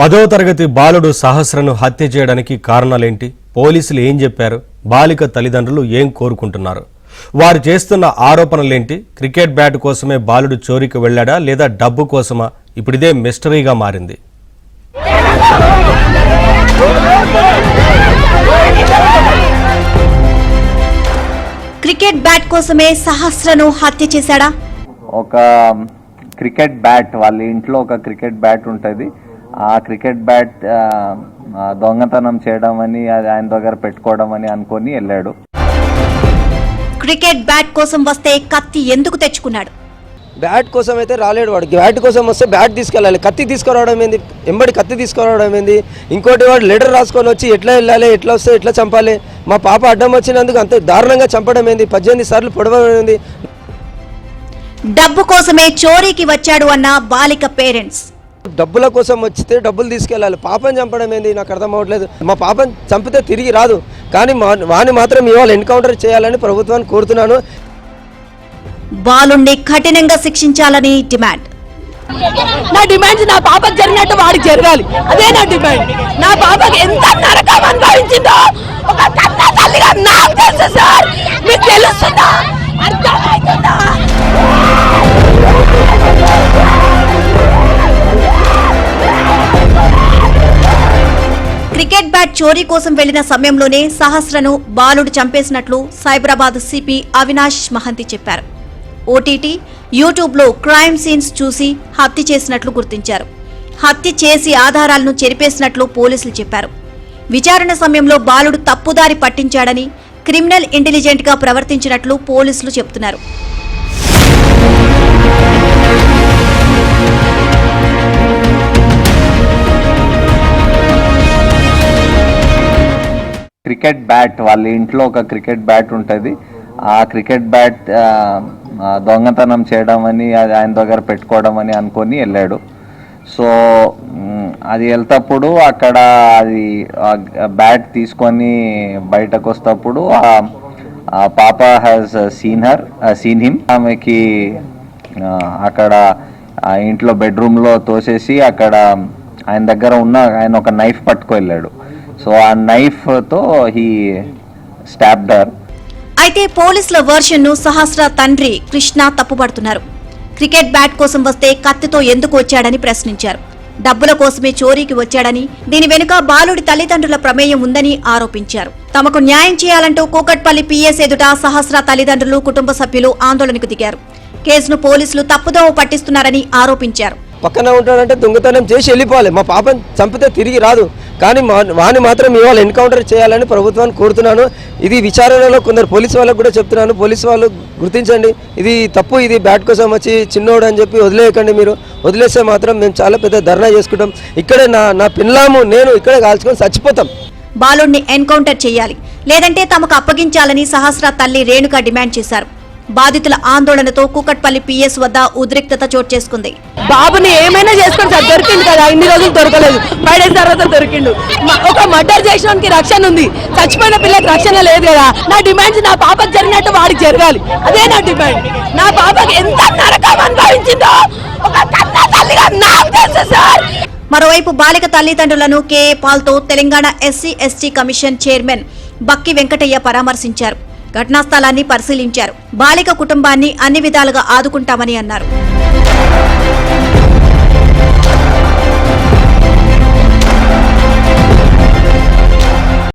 10వ తరగతి బాలుడు సహస్రను హత్య చేయడానికి కారణాలేంటి? పోలీసులు ఏం చెప్పారు? బాలిక తల్లిదండ్రులు ఏం కోరుకుంటున్నారు? వారు చేస్తున్న ఆరోపణలేంటి? క్రికెట్ బ్యాట్ కోసమే బాలుడు చోరీకి వెళ్ళాడా లేదా డబ్బు కోసమా? ఇప్పుడిదే మిస్టరీగా మారింది. క్రికెట్ బ్యాట్ కోసమే సహస్రను హత్య చేశాడా? ఒక క్రికెట్ బ్యాట్ వాళ్ళ ఇంట్లో ఒక క్రికెట్ బ్యాట్ ఉంటుంది. ఆ క్రికెట్ బ్యాట్ దొంగతనం చేయడం అని ఆయన దగ్గర పెట్టుకోవడం అని అనుకొని వెళ్ళాడు. క్రికెట్ బ్యాట్ కోసం వస్తే కత్తి ఎందుకు తెచ్చుకున్నాడు? బ్యాట్ కోసం అయితే రాలేడు వాడు. బ్యాట్ కోసం వస్తే బ్యాట్ తీసుకెళ్ళాలి, కత్తి తీసుకురావడం ఏంది? ఎంబడి కత్తి తీసుకురావడం ఏంది? ఇంకోటి వాడు లెటర్ రాసుకొని వచ్చి ఎట్లా వెళ్ళాలి, ఎట్లా వస్తే ఎట్లా చంపాలి, మా పాప అడ్డం వచ్చినందుకు అంత దారుణంగా చంపడం ఏంది? 18 సార్లు పొడవడం ఏంది? డబ్బు కోసమే చోరీకి వచ్చాడు అన్న బాలిక పేరెంట్స్. డబ్బుల కోసం వచ్చితే డబ్బులు తీసుకెళ్ళాలి, పాపని చంపడం ఏంది? నాకు అర్థం అవ్వట్లేదు. మా పాపని చంపితే తిరిగి రాదు, కానీ వాని మాత్రం ఇవాళ ఎన్కౌంటర్ చేయాలని ప్రభుత్వాన్ని కోరుతున్నాను. బాలుణ్ణి కఠినంగా శిక్షించాలని డిమాండ్. నా డిమాండ్స్ నా పాపకు జరిగినట్టు వాడికి జరగాలి, అదే నా డిమాండ్. నా పాపకి ఎంత నరకం అనుభవించిందో ఒక కన్న తల్లిగా నాకు తెలుసు సార్. మీకు తెలుస్తుందా? అర్థమవుతుందా? క్రికెట్ బ్యాట్ చోరీ కోసం వెళ్లిన సమయంలోనే సహస్రను బాలుడు చంపేసినట్లు సైబరాబాద్ సిపి అవినాష్ మహంతి చెప్పారు. ఓటీటీ, యూట్యూబ్లో క్రైమ్ సీన్స్ చూసి హత్య చేసినట్లు గుర్తించారు. హత్య చేసి ఆధారాలను చెరిపేసినట్లు పోలీసులు చెప్పారు. విచారణ సమయంలో బాలుడు తప్పుదారి పట్టించాడని, క్రిమినల్ ఇంటెలిజెంట్ గా ప్రవర్తించినట్లు పోలీసులు చెబుతున్నారు. క్రికెట్ బ్యాట్ వాళ్ళ ఇంట్లో ఒక క్రికెట్ బ్యాట్ ఉంటుంది. ఆ క్రికెట్ బ్యాట్ దొంగతనం చేయడం అని ఆయన దగ్గర పెట్టుకోవడం అని అనుకొని వెళ్ళాడు. సో అది వెళ్తప్పుడు అక్కడ అది బ్యాట్ తీసుకొని బయటకు వస్తప్పుడు ఆ పాప హ్యాస్ సీన్ హిమ్. ఆమెకి అక్కడ ఆ ఇంట్లో బెడ్రూమ్లో తోసేసి అక్కడ ఆయన దగ్గర ఉన్న ఆయన ఒక నైఫ్ పట్టుకు వెళ్ళాడు. సో ఆ నైఫ్ తో హీ స్టాబ్డ్ హర్. అయితే పోలీసుల వర్షన్ ను సహస్ర తండ్రి కృష్ణ తప్పుపడుతున్నారు. క్రికెట్ బ్యాట్ కోసం వస్తే కత్తితో ఎందుకు వచ్చాడని ప్రశ్నించారు. డబ్బుల కోసమే చోరీకి వచ్చాడని, దీని వెనుక బాలుడి తల్లిదండ్రుల ప్రమేయం ఉందని ఆరోపించారు. తమకు న్యాయం చేయాలంటూ కూకట్పల్లి పిఎస్ ఎదుట సహస్ర తల్లిదండ్రులు, కుటుంబ సభ్యులు ఆందోళనకు దిగారు. కేసును పోలీసులు తప్పుదోవ పట్టిస్తున్నారని ఆరోపించారు. పక్కన ఉంటాడంటే దొంగతనం చేసి వెళ్ళిపోవాలి, మా పాపని చంపితే తిరిగి రాదు, కానీ వాని మాత్రం ఇవాళ ఎన్కౌంటర్ చేయాలని ప్రభుత్వాన్ని కోరుతున్నాను. ఇది విచారణలో కొందరు పోలీసు వాళ్ళకు కూడా చెప్తున్నాను, పోలీసు వాళ్ళు గుర్తించండి, ఇది తప్పు, ఇది బ్యాట్ కోసం వచ్చి చిన్నోడు అని చెప్పి వదిలేయకండి. మీరు వదిలేస్తే మాత్రం మేము చాలా పెద్ద ధర్నా చేసుకుంటాం. ఇక్కడే నా పిల్లాము నేను ఇక్కడే కాల్చుకొని చచ్చిపోతాం. బాలుడిని ఎన్కౌంటర్ చేయాలి, లేదంటే తమకు అప్పగించాలని సహస్ర తల్లి రేణుక డిమాండ్ చేశారు. బాధితుల ఆందోళనతో కూకట్పల్లి పిఎస్ వద్ద ఉద్రిక్తత చోటు చేసుకుంది. బాబుని ఏమైనా చేసుకొని సార్, దొరికింది కదా, ఇన్ని రోజులు దొరకలేదు, 5 days తర్వాత దొరికిండు. ఒక మర్డర్ చేసినోనికి రక్షణ ఉంది, చచ్చిపోయిన పిల్లకి రక్షణ లేదు కదా. నా డిమాండ్స్ నా పాపకు జరిగినట్టు వాడికి జరగాలి, అదే నా డిమాండ్. నా పాపకి ఎంత నరకం అనుభవించిందో ఒక కన్న తల్లిగా నాకు తెలుసు సార్. మరోవైపు బాలిక తల్లిదండ్రులను కేఏ పాల్తో Telangana SC ST commission chairman Bakki Venkataiah పరామర్శించారు. ఘటనా స్థలాన్ని పరిశీలించారు. బాలిక కుటుంబాన్ని అన్ని విధాలుగా ఆదుకుంటామని అన్నారు.